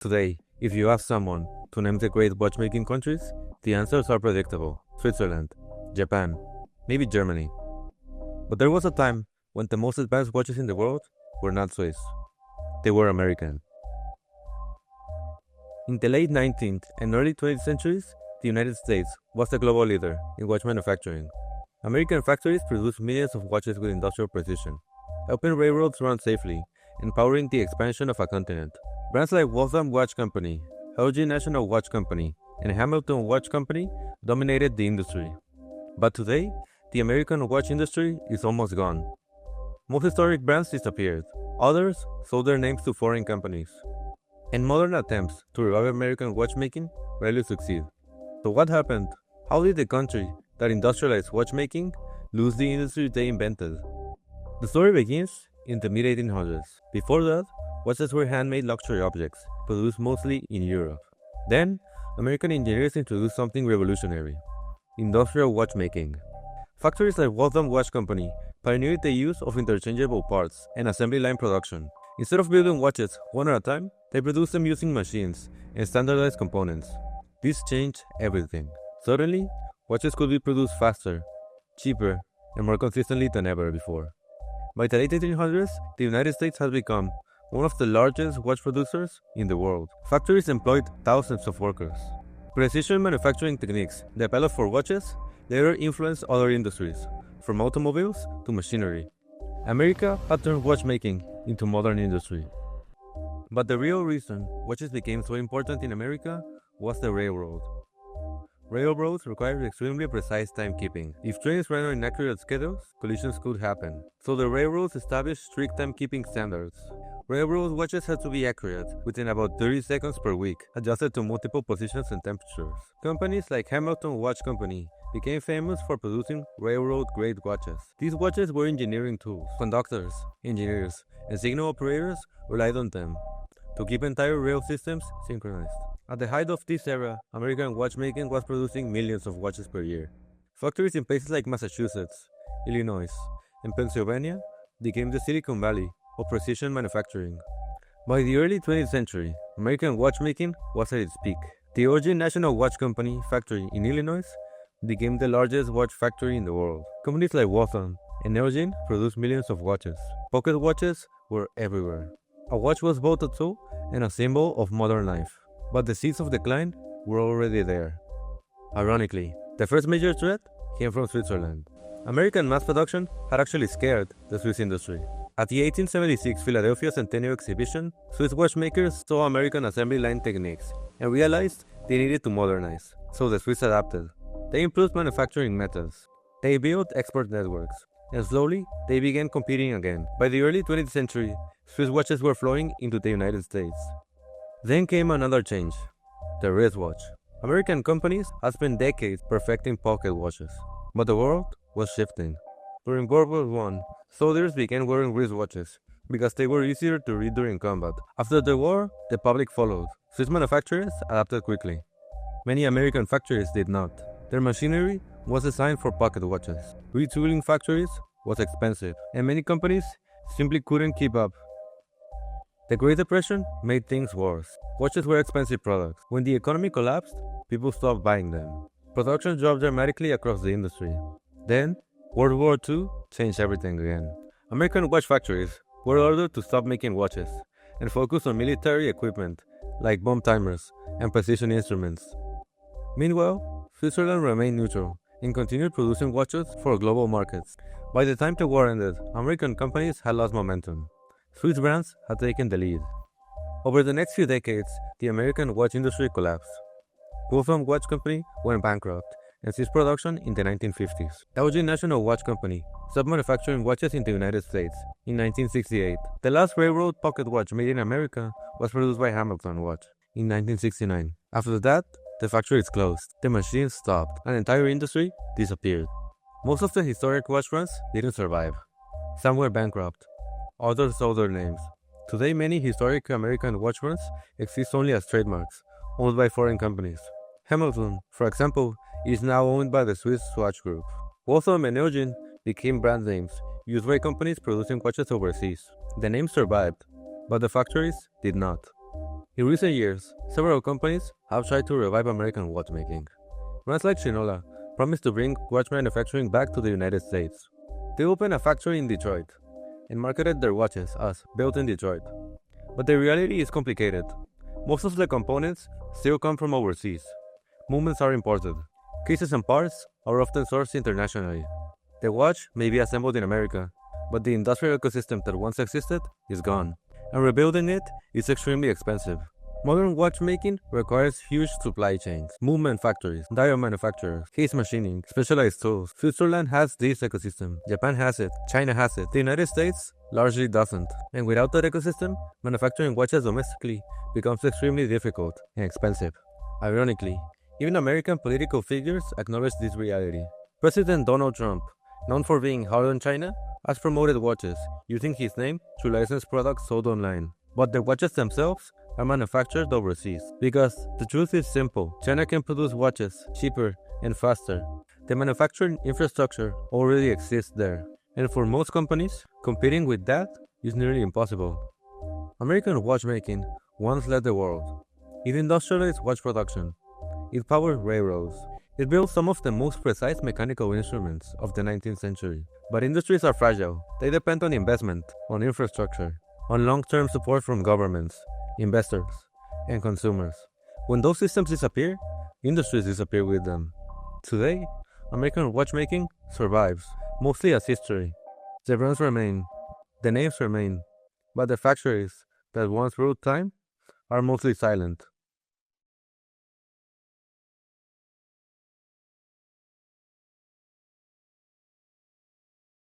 Today, if you ask someone to name the great watchmaking countries, the answers are predictable. Switzerland, Japan, maybe Germany. But there was a time when the most advanced watches in the world were not Swiss. They were American. In the late 19th and early 20th centuries, the United States was the global leader in watch manufacturing. American factories produced millions of watches with industrial precision, helping railroads run safely and powering the expansion of a continent. Brands like Waltham Watch Company, LG National Watch Company, and Hamilton Watch Company dominated the industry. But today, the American watch industry is almost gone. Most historic brands disappeared. Others sold their names to foreign companies. And modern attempts to revive American watchmaking rarely succeed. So what happened? How did the country that industrialized watchmaking lose the industry they invented? The story begins in the mid-1800s. Before that, watches were handmade luxury objects, produced mostly in Europe. Then, American engineers introduced something revolutionary: industrial watchmaking. Factories like Waltham Watch Company pioneered the use of interchangeable parts and assembly line production. Instead of building watches one at a time, they produced them using machines and standardized components. This changed everything. Suddenly, watches could be produced faster, cheaper, and more consistently than ever before. By the late 1800s, the United States has become one of the largest watch producers in the world. Factories employed thousands of workers. Precision manufacturing techniques developed for watches later influenced other industries, from automobiles to machinery. America had turned watchmaking into modern industry. But the real reason watches became so important in America was the railroad. Railroads required extremely precise timekeeping. If trains ran on inaccurate schedules, collisions could happen. So the railroads established strict timekeeping standards. Railroad watches had to be accurate, within about 30 seconds per week, adjusted to multiple positions and temperatures. Companies like Hamilton Watch Company became famous for producing railroad-grade watches. These watches were engineering tools. Conductors, engineers, and signal operators relied on them to keep entire rail systems synchronized. At the height of this era, American watchmaking was producing millions of watches per year. Factories in places like Massachusetts, Illinois, and Pennsylvania became the Silicon Valley of precision manufacturing. By the early 20th century, American watchmaking was at its peak. The LG National Watch Company factory in Illinois became the largest watch factory in the world. Companies like Waltham and LG produced millions of watches. Pocket watches were everywhere. A watch was both a tool and a symbol of modern life. But the seeds of decline were already there. Ironically, the first major threat came from Switzerland. American mass production had actually scared the Swiss industry. At the 1876 Philadelphia Centennial Exhibition, Swiss watchmakers saw American assembly line techniques and realized they needed to modernize. So the Swiss adapted. They improved manufacturing methods. They built export networks. And slowly, they began competing again. By the early 20th century, Swiss watches were flowing into the United States. Then came another change: the wristwatch. American companies had spent decades perfecting pocket watches, but the world was shifting. During World War I, soldiers began wearing wristwatches because they were easier to read during combat. After the war, the public followed. Swiss manufacturers adapted quickly. Many American factories did not. Their machinery was designed for pocket watches. Retooling factories was expensive, and many companies simply couldn't keep up. The Great Depression made things worse. Watches were expensive products. When the economy collapsed, people stopped buying them. Production dropped dramatically across the industry. Then, World War II changed everything again. American watch factories were ordered to stop making watches and focus on military equipment like bomb timers and precision instruments. Meanwhile, Switzerland remained neutral and continued producing watches for global markets. By the time the war ended, American companies had lost momentum. Swiss brands had taken the lead. Over the next few decades, the American watch industry collapsed. Waltham Watch Company went bankrupt and ceased production in the 1950s. LG National Watch Company stopped manufacturing watches in the United States in 1968. The last railroad pocket watch made in America was produced by Hamilton Watch in 1969. After that, the factories closed, the machines stopped, and the entire industry disappeared. Most of the historic watch brands didn't survive. Some were bankrupt. Others sold their names. Today, many historic American watch brands exist only as trademarks, owned by foreign companies. Hamilton, for example, is now owned by the Swiss Swatch Group. Waltham and Elgin became brand names used by companies producing watches overseas. The names survived, but the factories did not. In recent years, several companies have tried to revive American watchmaking. Brands like Shinola promised to bring watch manufacturing back to the United States. They opened a factory in Detroit and marketed their watches as built in Detroit. But the reality is complicated. Most of the components still come from overseas. Movements are imported. Cases and parts are often sourced internationally. The watch may be assembled in America, but the industrial ecosystem that once existed is gone, and rebuilding it is extremely expensive. Modern watchmaking requires huge supply chains, movement factories, dial manufacturers, case machining, specialized tools. Switzerland has this ecosystem, Japan has it, China has it, the United States largely doesn't. And without that ecosystem, manufacturing watches domestically becomes extremely difficult and expensive. Ironically, even American political figures acknowledge this reality. President Donald Trump, known for being hard on China, has promoted watches, using his name to license products sold online. But the watches themselves are manufactured overseas. Because the truth is simple, China can produce watches cheaper and faster. The manufacturing infrastructure already exists there. And for most companies, competing with that is nearly impossible. American watchmaking once led the world. It industrialized watch production. It powered railroads. It built some of the most precise mechanical instruments of the 19th century. But industries are fragile. They depend on investment, on infrastructure, on long-term support from governments, investors, and consumers. When those systems disappear, industries disappear with them. Today, American watchmaking survives, mostly as history. The brands remain, the names remain, but the factories that once ruled time are mostly silent.